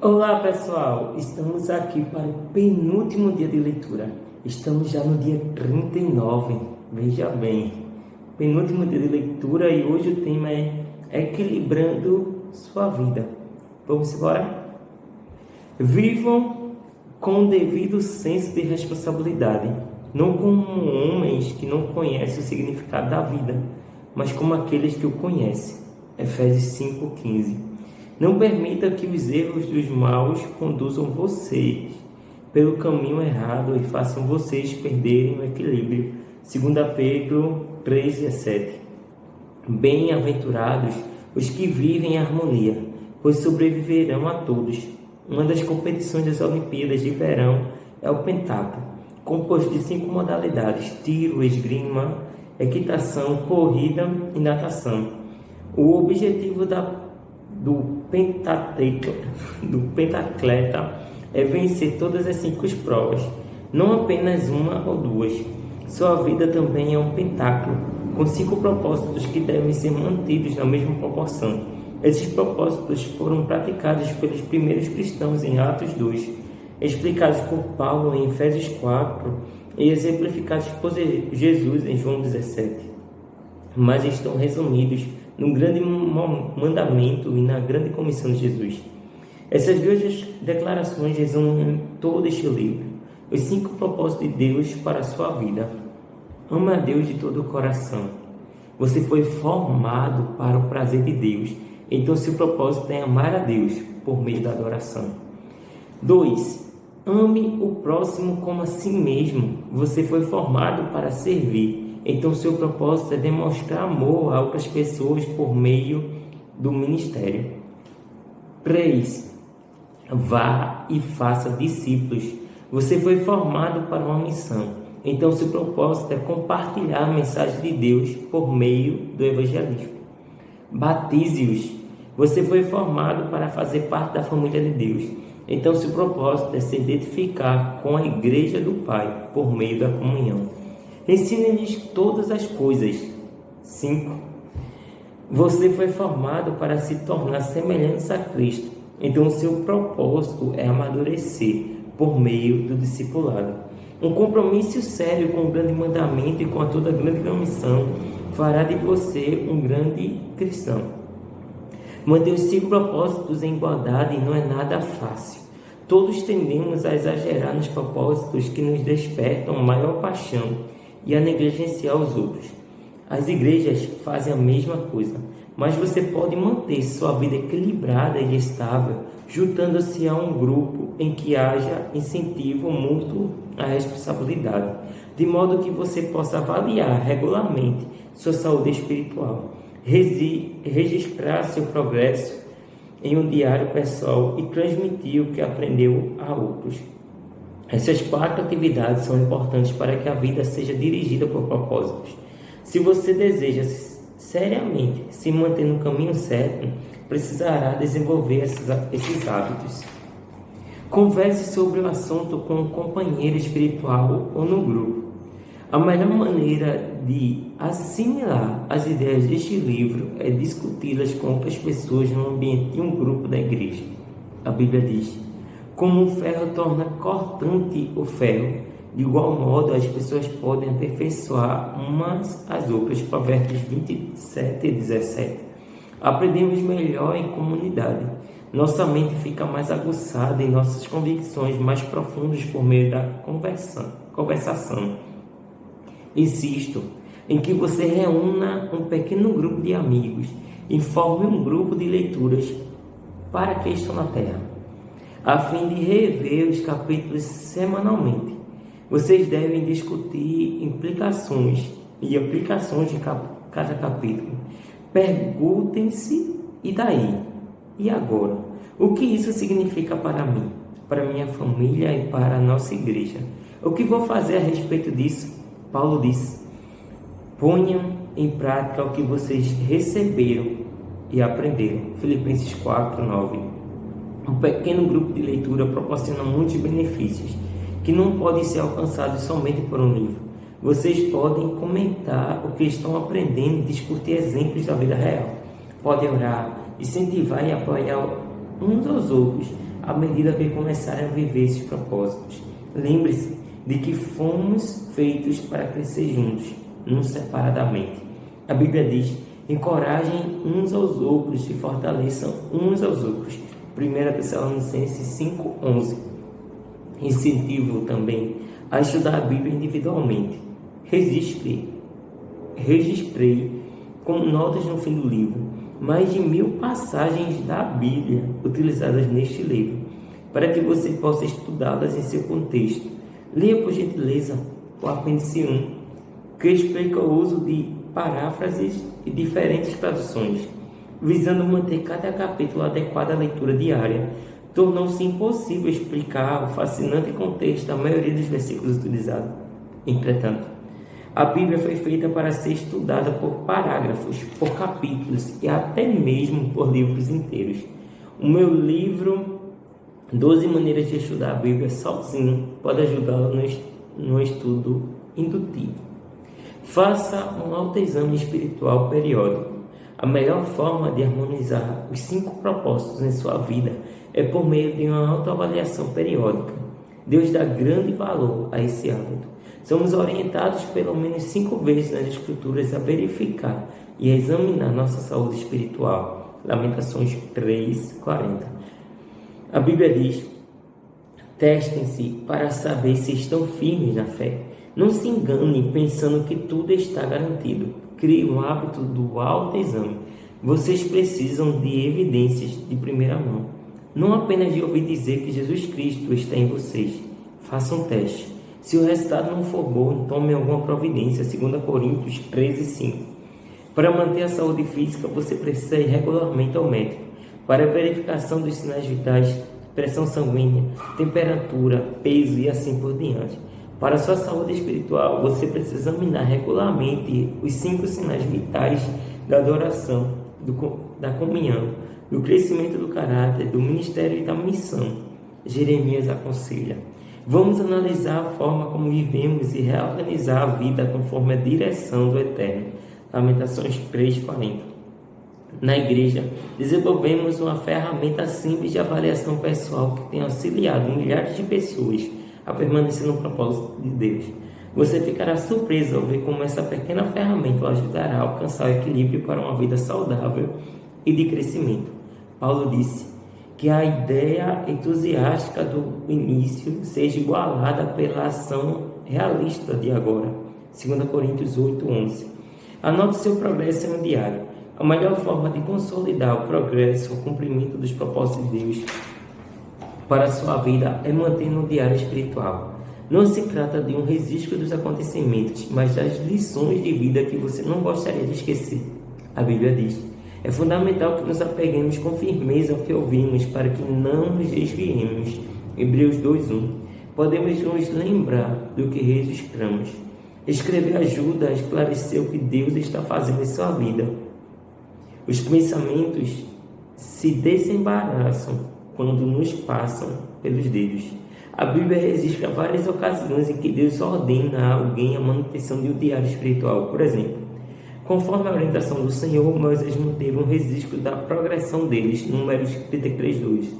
Olá pessoal, estamos aqui para o penúltimo dia de leitura. Estamos já no dia 39, veja bem, penúltimo dia de leitura e hoje o tema é Equilibrando sua vida. Vamos embora? Vivam com o devido senso de responsabilidade, não como homens que não conhecem o significado da vida, mas como aqueles que o conhecem. Efésios 5,15. Não permita que os erros dos maus conduzam vocês pelo caminho errado e façam vocês perderem o equilíbrio. 2 Pedro 3,17. Bem-aventurados os que vivem em harmonia, pois sobreviverão a todos. Uma das competições das Olimpíadas de Verão é o pentatlo, composto de 5 modalidades: tiro, esgrima, equitação, corrida e natação. O objetivo do pentatleta é vencer todas as 5 provas, não apenas uma ou duas. Sua vida também é um pentáculo, com 5 propósitos que devem ser mantidos na mesma proporção. Esses propósitos foram praticados pelos primeiros cristãos em Atos 2, explicados por Paulo em Efésios 4 e exemplificados por Jesus em João 17, mas estão resumidos no grande mandamento e na grande comissão de Jesus. Essas duas declarações resumem todo este livro, os 5 propósitos de Deus para a sua vida. Ama a Deus de todo o coração. Você foi formado para o prazer de Deus, então seu propósito é amar a Deus por meio da adoração. 2. Ame o próximo como a si mesmo. Você foi formado para servir, então seu propósito é demonstrar amor a outras pessoas por meio do ministério. 3. Vá e faça discípulos. Você foi formado para uma missão, então seu propósito é compartilhar a mensagem de Deus por meio do evangelismo. Batize-os. Você foi formado para fazer parte da família de Deus, então seu propósito é se identificar com a igreja do Pai por meio da comunhão. Ensine-lhes todas as coisas. 5. Você foi formado para se tornar semelhante a Cristo, então o seu propósito é amadurecer por meio do discipulado. Um compromisso sério com o grande mandamento e com toda a grande comissão fará de você um grande cristão. Manter os 5 propósitos em igualdade não é nada fácil. Todos tendemos a exagerar nos propósitos que nos despertam maior paixão e a negligenciar os outros. As igrejas fazem a mesma coisa, mas você pode manter sua vida equilibrada e estável, juntando-se a um grupo em que haja incentivo mútuo à responsabilidade, de modo que você possa avaliar regularmente sua saúde espiritual, registrar seu progresso em um diário pessoal e transmitir o que aprendeu a outros. Essas 4 atividades são importantes para que a vida seja dirigida por propósitos. Se você deseja seriamente se manter no caminho certo, precisará desenvolver esses hábitos. Converse sobre o assunto com um companheiro espiritual ou no grupo. A melhor maneira de assimilar as ideias deste livro é discuti-las com outras pessoas no ambiente de um grupo da igreja. A Bíblia diz: como o ferro torna cortante o ferro, de igual modo as pessoas podem aperfeiçoar umas às outras. Provérbios 27 e 17. Aprendemos melhor em comunidade. Nossa mente fica mais aguçada e nossas convicções mais profundas por meio da conversação. Insisto em que você reúna um pequeno grupo de amigos e forme um grupo de leituras para que estão na Terra, a fim de rever os capítulos semanalmente. Vocês devem discutir implicações e aplicações de cada capítulo. Perguntem-se: e daí? E agora? O que isso significa para mim, para minha família e para a nossa igreja? O que vou fazer a respeito disso? Paulo diz: ponham em prática o que vocês receberam e aprenderam. Filipenses 4:9. Um pequeno grupo de leitura proporciona muitos benefícios que não podem ser alcançados somente por um livro. Vocês podem comentar o que estão aprendendo e discutir exemplos da vida real. Podem orar, incentivar e apoiar uns aos outros à medida que começarem a viver esses propósitos. Lembre-se de que fomos feitos para crescer juntos, não separadamente. A Bíblia diz: encorajem uns aos outros e fortaleçam uns aos outros. 1 Tessalonicenses 5:11. Incentivo também a estudar a Bíblia individualmente. Registrei como notas no fim do livro mais de 1000 passagens da Bíblia utilizadas neste livro, para que você possa estudá-las em seu contexto. Leia, por gentileza, o apêndice 1, que explica o uso de paráfrases e diferentes traduções, visando manter cada capítulo adequado à leitura diária. Tornou-se impossível explicar o fascinante contexto da maioria dos versículos utilizados. Entretanto, a Bíblia foi feita para ser estudada por parágrafos, por capítulos e até mesmo por livros inteiros. O meu livro 12 maneiras de estudar a Bíblia sozinho pode ajudá-lo no estudo indutivo. Faça um autoexame espiritual periódico. A melhor forma de harmonizar os 5 propósitos em sua vida é por meio de uma autoavaliação periódica. Deus dá grande valor a esse hábito. Somos orientados pelo menos 5 vezes nas Escrituras a verificar e a examinar nossa saúde espiritual. Lamentações 3:40. A Bíblia diz: testem-se para saber se estão firmes na fé. Não se engane pensando que tudo está garantido. Crie o hábito do autoexame. Vocês precisam de evidências de primeira mão, não apenas de ouvir dizer que Jesus Cristo está em vocês. Faça um teste. Se o resultado não for bom, tome alguma providência. 2 Coríntios 13:5. Para manter a saúde física, você precisa ir regularmente ao médico para a verificação dos sinais vitais, pressão sanguínea, temperatura, peso e assim por diante. Para a sua saúde espiritual, você precisa examinar regularmente os 5 sinais vitais da adoração, da comunhão, do crescimento do caráter, do ministério e da missão. Jeremias aconselha: vamos analisar a forma como vivemos e reorganizar a vida conforme a direção do Eterno. Lamentações 3:40. Na igreja, desenvolvemos uma ferramenta simples de avaliação pessoal que tem auxiliado milhares de pessoas a permanecer no propósito de Deus. Você ficará surpreso ao ver como essa pequena ferramenta o ajudará a alcançar o equilíbrio para uma vida saudável e de crescimento. Paulo disse que a ideia entusiástica do início seja igualada pela ação realista de agora. 2 Coríntios 8:11. Anote seu progresso em um diário. A melhor forma de consolidar o progresso, o cumprimento dos propósitos de Deus para a sua vida é manter um diário espiritual. Não se trata de um registro dos acontecimentos, mas das lições de vida que você não gostaria de esquecer. A Bíblia diz: é fundamental que nos apeguemos com firmeza ao que ouvimos para que não nos desviemos. Hebreus 2:1. Podemos nos lembrar do que registramos. Escrever ajuda a esclarecer o que Deus está fazendo em sua vida. Os pensamentos se desembaraçam quando nos passam pelos dedos. A Bíblia registra várias ocasiões em que Deus ordena a alguém a manutenção de um diário espiritual. Por exemplo, conforme a orientação do Senhor, Moisés manteve um registro da progressão deles, Números 33:2.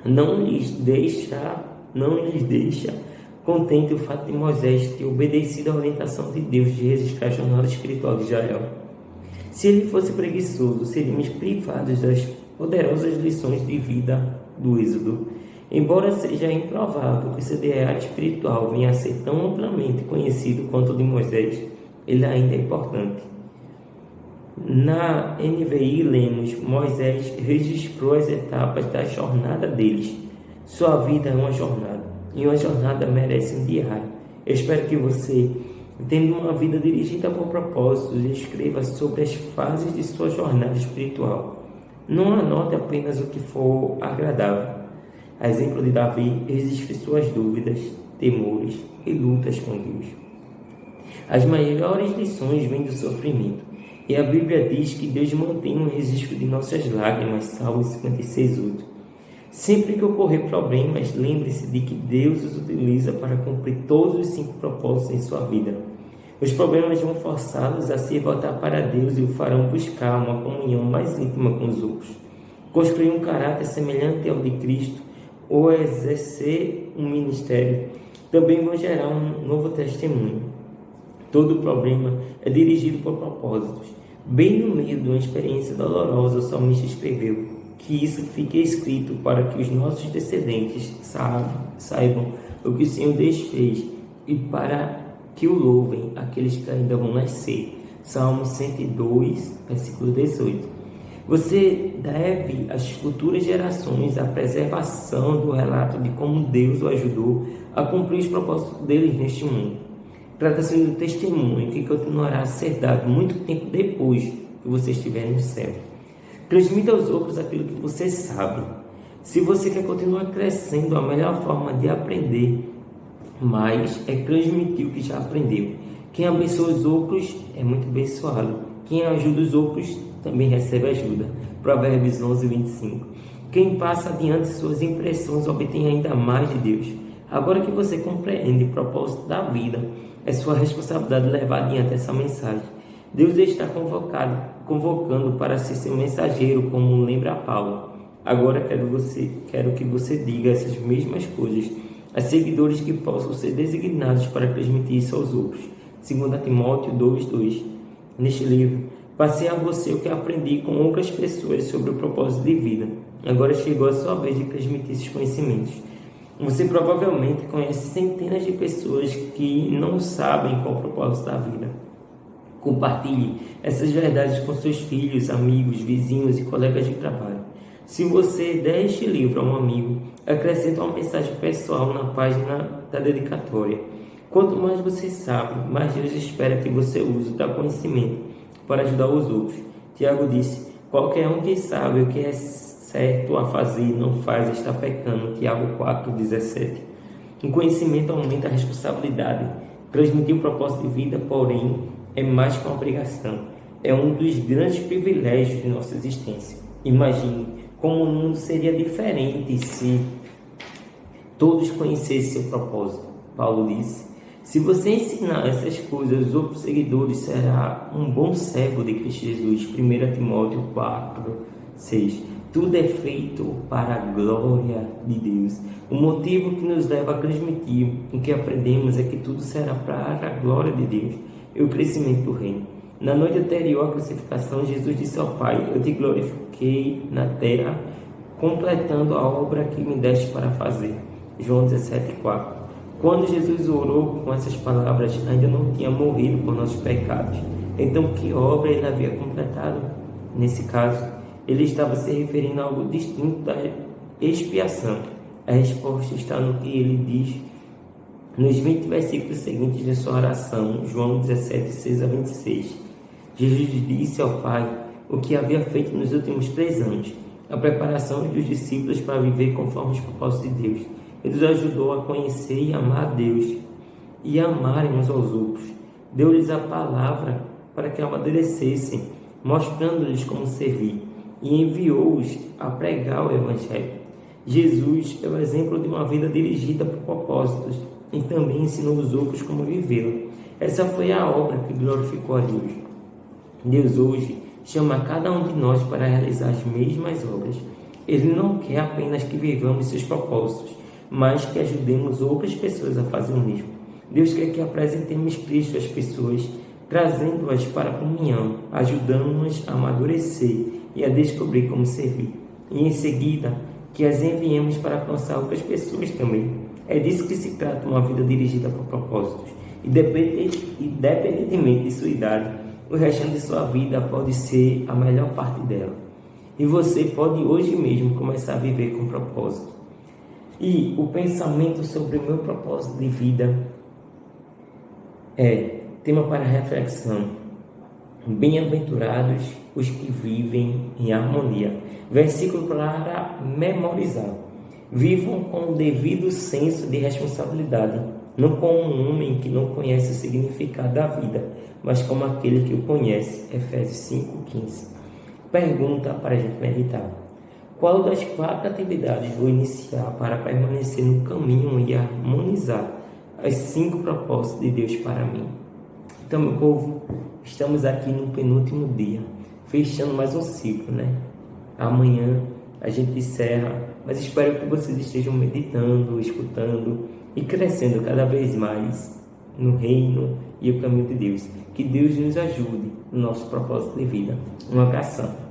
Não lhes deixa contente o fato de Moisés ter obedecido à orientação de Deus de registrar a jornada espiritual de Israel. Se ele fosse preguiçoso, seríamos privados das poderosas lições de vida do Êxodo. Embora seja improvável que seu diário espiritual venha a ser tão amplamente conhecido quanto o de Moisés, ele ainda é importante. Na NVI lemos: Moisés registrou as etapas da jornada deles. Sua vida é uma jornada, e uma jornada merece um diário. Eu espero que você, tendo uma vida dirigida por propósitos, escreva sobre as fases de sua jornada espiritual. Não anote apenas o que for agradável. A exemplo de Davi, registre suas dúvidas, temores e lutas com Deus. As maiores lições vêm do sofrimento, e a Bíblia diz que Deus mantém um registro de nossas lágrimas, Salmos 56:8. Sempre que ocorrer problemas, lembre-se de que Deus os utiliza para cumprir todos os 5 propósitos em sua vida. Os problemas vão forçá-los a se voltar para Deus e o farão buscar uma comunhão mais íntima com os outros. construir um caráter semelhante ao de Cristo ou exercer um ministério, também vão gerar um novo testemunho. Todo problema é dirigido por propósitos. Bem no meio de uma experiência dolorosa, o salmista escreveu que isso fique escrito para que os nossos descendentes saibam o que o Senhor desfez e para que o louvem aqueles que ainda vão nascer. Salmo 102, versículo 18. Você deve às futuras gerações a preservação do relato de como Deus o ajudou a cumprir os propósitos deles neste mundo. Trata-se de um testemunho que continuará a ser dado muito tempo depois que você estiver no céu. Transmita aos outros aquilo que você sabe. Se você quer continuar crescendo, a melhor forma de aprender mais é transmitir o que já aprendeu. Quem abençoa os outros é muito abençoado. Quem ajuda os outros também recebe ajuda. Provérbios 11, 25. Quem passa adiante suas impressões obtém ainda mais de Deus. Agora que você compreende o propósito da vida, é sua responsabilidade levar adiante essa mensagem. Deus está convocando para ser seu mensageiro, como lembra Paulo. Agora quero que você diga essas mesmas coisas a seguidores que possam ser designados para transmitir isso aos outros. 2 Timóteo 2:2. Neste livro, passei a você o que aprendi com outras pessoas sobre o propósito de vida. Agora chegou a sua vez de transmitir esses conhecimentos. Você provavelmente conhece centenas de pessoas que não sabem qual é o propósito da vida. Compartilhe essas verdades com seus filhos, amigos, vizinhos e colegas de trabalho. Se você der este livro a um amigo, acrescenta uma mensagem pessoal na página da dedicatória. Quanto mais você sabe, mais Deus espera que você use o tal conhecimento para ajudar os outros. Tiago disse: qualquer um que sabe o que é certo a fazer e não faz está pecando. Tiago 4:17. O conhecimento aumenta a responsabilidade. Transmitir o propósito de vida, porém, é mais que uma obrigação. É um dos grandes privilégios de nossa existência. Imagine como o mundo seria diferente se todos conhecessem seu propósito. Paulo disse: se você ensinar essas coisas aos outros seguidores, será um bom servo de Cristo Jesus. 1 Timóteo 4:6. Tudo é feito para a glória de Deus. O motivo que nos leva a transmitir o que aprendemos é que tudo será para a glória de Deus e o crescimento do reino. Na noite anterior à crucificação, Jesus disse ao Pai: eu te glorifiquei na terra, completando a obra que me deste para fazer. João 17:4. Quando Jesus orou com essas palavras, ainda não tinha morrido por nossos pecados. Então, que obra ele havia completado? Nesse caso, ele estava se referindo a algo distinto da expiação. A resposta está no que ele diz nos 20 versículos seguintes de sua oração, João 17:6-26. Jesus disse ao Pai o que havia feito nos últimos 3 anos, a preparação dos discípulos para viver conforme os propósitos de Deus. Ele os ajudou a conhecer e amar a Deus e amarem uns aos outros. Deu-lhes a palavra para que amadurecessem, mostrando-lhes como servir, e enviou-os a pregar o Evangelho. Jesus é o exemplo de uma vida dirigida por propósitos e também ensinou os outros como vivê-la. Essa foi a obra que glorificou a Deus. Deus hoje chama cada um de nós para realizar as mesmas obras. Ele não quer apenas que vivamos seus propósitos, mas que ajudemos outras pessoas a fazer o mesmo. Deus quer que apresentemos Cristo às pessoas, trazendo-as para a comunhão, ajudando-as a amadurecer e a descobrir como servir. E em seguida, que as enviemos para alcançar outras pessoas também. É disso que se trata uma vida dirigida por propósitos. Independentemente de sua idade, o restante de sua vida pode ser a melhor parte dela. E você pode hoje mesmo começar a viver com propósito. E o pensamento sobre o meu propósito de vida é tema para reflexão. Bem-aventurados os que vivem em harmonia. Versículo para memorizar. Vivam com o devido senso de responsabilidade, não como um homem que não conhece o significado da vida, mas como aquele que o conhece. Efésios 5:15. Pergunta para a gente meditar: qual das 4 atividades vou iniciar para permanecer no caminho e harmonizar os 5 propósitos de Deus para mim? Então, meu povo, estamos aqui no penúltimo dia, fechando mais um ciclo, né? Amanhã a gente encerra, mas espero que vocês estejam meditando, escutando e crescendo cada vez mais no reino e o caminho de Deus. Que Deus nos ajude no nosso propósito de vida. Um abração.